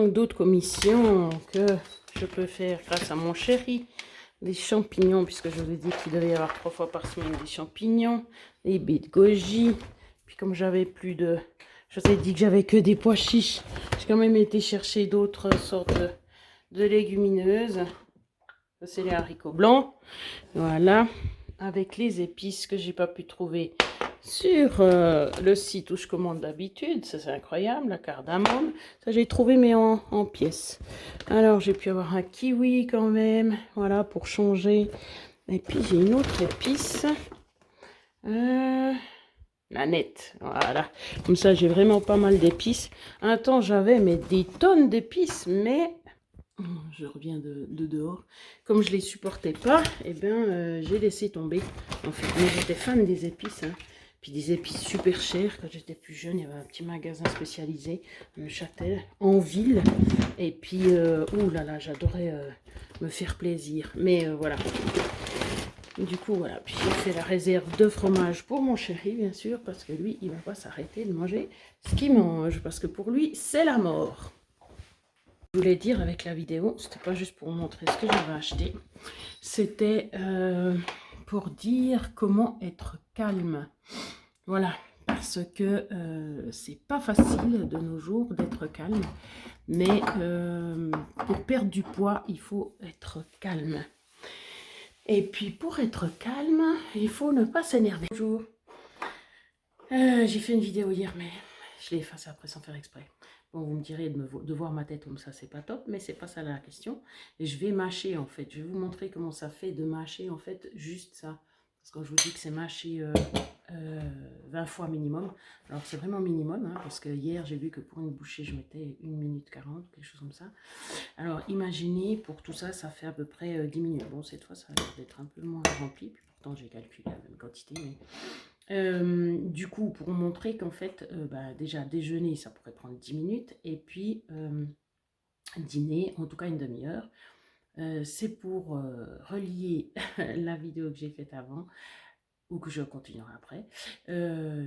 donc d'autres commissions que je peux faire grâce à mon chéri. Des champignons, puisque je vous ai dit qu'il devait y avoir 3 fois par semaine des champignons, des baies de goji. Puis comme j'avais plus de... Je vous ai dit que j'avais que des pois chiches. J'ai quand même été chercher d'autres sortes de légumineuses. Ça, c'est les haricots blancs. Voilà. Avec les épices que j'ai pas pu trouver sur le site où je commande d'habitude. Ça, c'est incroyable. La cardamome. Ça, j'ai trouvé, mais en pièces. Alors, j'ai pu avoir un kiwi quand même. Voilà, pour changer. Et puis, j'ai une autre épice. La nette, voilà. Comme ça, j'ai vraiment pas mal d'épices. Un temps, j'avais mais des tonnes d'épices, mais je reviens de dehors. Comme je les supportais pas, eh ben, j'ai laissé tomber. En fait, mais j'étais fan des épices, hein. Puis des épices super chères. Quand j'étais plus jeune, il y avait un petit magasin spécialisé, Châtel, en ville. Et puis, ouh là là, j'adorais me faire plaisir. Mais voilà. Du coup, voilà, puis j'ai fait la réserve de fromage pour mon chéri, bien sûr, parce que lui, il va pas s'arrêter de manger ce qu'il mange, parce que pour lui, c'est la mort. Je voulais dire avec la vidéo, c'était pas juste pour vous montrer ce que j'avais acheté, c'était pour dire comment être calme. Voilà, parce que c'est pas facile de nos jours d'être calme, mais pour perdre du poids, il faut être calme. Et puis pour être calme, il faut ne pas s'énerver. Bonjour. J'ai fait une vidéo hier, mais je l'ai effacée après sans faire exprès. Bon, vous me direz de voir ma tête comme ça, c'est pas top, mais c'est pas ça la question. Et je vais mâcher en fait. Je vais vous montrer comment ça fait de mâcher en fait juste ça. Parce que quand je vous dis que c'est mâcher 20 fois minimum, alors c'est vraiment minimum, hein, parce que hier j'ai vu que pour une bouchée je mettais 1 minute 40, quelque chose comme ça. Alors imaginez, pour tout ça, ça fait à peu près 10 minutes. Bon, cette fois ça a l'air d'être un peu moins rempli, puis pourtant j'ai calculé la même quantité. Mais... du coup, pour montrer qu'en fait, déjà déjeuner ça pourrait prendre 10 minutes, et puis dîner, en tout cas une demi-heure. C'est pour relier la vidéo que j'ai faite avant, ou que je continuerai après,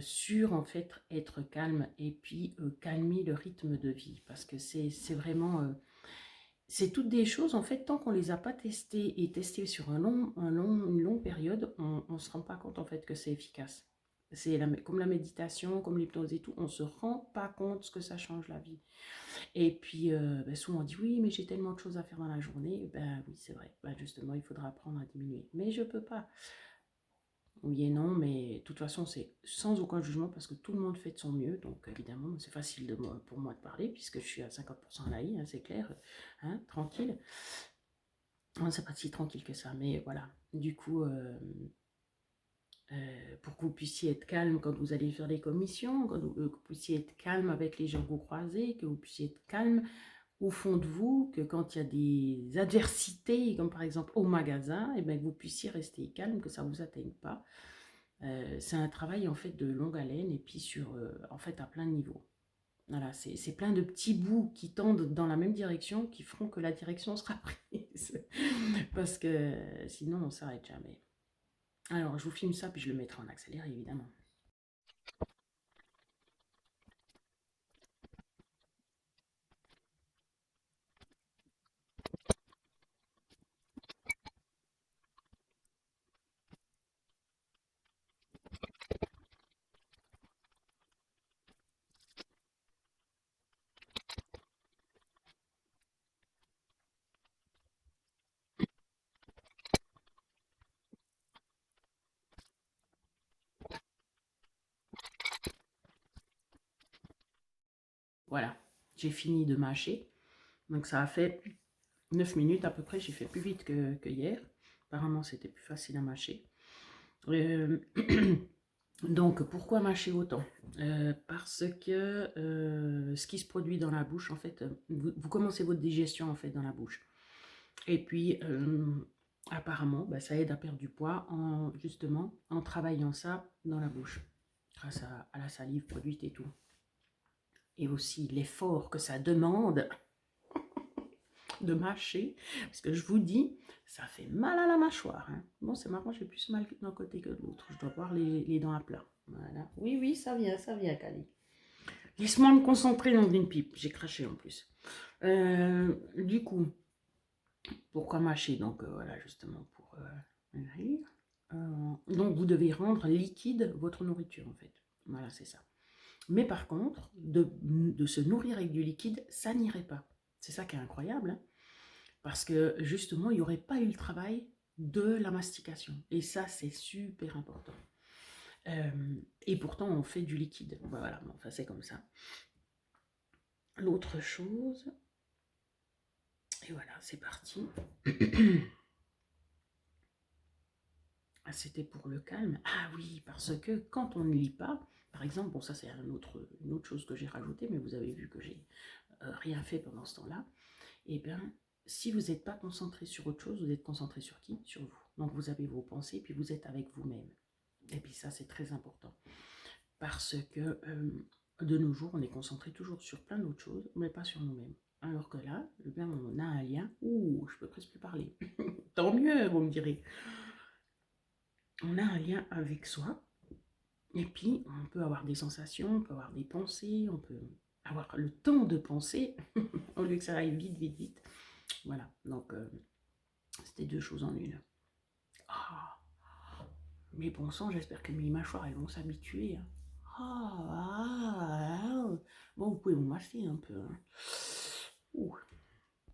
sur en fait être calme et puis calmer le rythme de vie, parce que c'est vraiment, c'est toutes des choses en fait, tant qu'on les a pas testées et testées sur une longue période, on ne se rend pas compte en fait que c'est efficace. C'est comme la méditation, comme l'hypnose et tout, on se rend pas compte ce que ça change la vie. Et puis, souvent on dit oui, mais j'ai tellement de choses à faire dans la journée. Ben oui, c'est vrai. Ben, justement, il faudra apprendre à diminuer. Mais je peux pas. Oui et non, mais de toute façon, c'est sans aucun jugement parce que tout le monde fait de son mieux. Donc, évidemment, c'est facile pour moi de parler puisque je suis à 50% à l'AI, hein, c'est clair, hein, tranquille. C'est pas si tranquille que ça, mais voilà. Du coup, pour que vous puissiez être calme quand vous allez faire des commissions, que vous puissiez être calme avec les gens que vous croisez, que vous puissiez être calme au fond de vous, que quand il y a des adversités, comme par exemple au magasin, et bien que vous puissiez rester calme, que ça ne vous atteigne pas. C'est un travail en fait de longue haleine et puis sur, en fait à plein de niveaux. Voilà, c'est plein de petits bouts qui tendent dans la même direction qui feront que la direction sera prise. Parce que sinon on ne s'arrête jamais. Alors je vous filme ça puis je le mettrai en accéléré évidemment. Voilà, j'ai fini de mâcher. Donc ça a fait 9 minutes à peu près, j'ai fait plus vite que hier. Apparemment c'était plus facile à mâcher. Donc pourquoi mâcher autant? Parce que ce qui se produit dans la bouche, en fait, vous commencez votre digestion en fait dans la bouche. Et puis apparemment, ça aide à perdre du poids justement en travaillant ça dans la bouche, grâce à la salive produite et tout. Et aussi l'effort que ça demande de mâcher, parce que je vous dis, ça fait mal à la mâchoire. Hein. Bon, c'est marrant, j'ai plus mal d'un côté que de l'autre. Je dois avoir les dents à plat. Voilà. Oui, oui, ça vient, Kali. Laisse-moi me concentrer dans une pipe. J'ai craché en plus. Du coup, pourquoi mâcher? Donc voilà, justement pour maigrir. Donc vous devez rendre liquide votre nourriture en fait. Voilà, c'est ça. Mais par contre, de se nourrir avec du liquide, ça n'irait pas. C'est ça qui est incroyable, hein, parce que justement, il n'y aurait pas eu le travail de la mastication. Et ça, c'est super important. Et pourtant, on fait du liquide. Voilà, bon, enfin, c'est comme ça. L'autre chose, et voilà, c'est parti. C'était pour le calme. Ah oui, parce que quand on ne lit pas, par exemple, bon ça c'est une autre chose que j'ai rajoutée, mais vous avez vu que j'ai rien fait pendant ce temps-là. Et bien, si vous n'êtes pas concentré sur autre chose, vous êtes concentré sur qui? Sur vous. Donc vous avez vos pensées, puis vous êtes avec vous-même. Et puis ça c'est très important. Parce que de nos jours, on est concentré toujours sur plein d'autres choses, mais pas sur nous-mêmes. Alors que là, eh bien, on a un lien. Ouh, je peux presque plus parler. Tant mieux, vous me direz. On a un lien avec soi. Et puis, on peut avoir des sensations, on peut avoir des pensées, on peut avoir le temps de penser, au lieu que ça aille vite, vite, vite. Voilà, donc c'était deux choses en une. Ah, mais bon sang, j'espère que mes mâchoires, elles vont s'habituer, hein. Ah, ah, ah. Bon, vous pouvez vous masser un peu, hein. Ouh.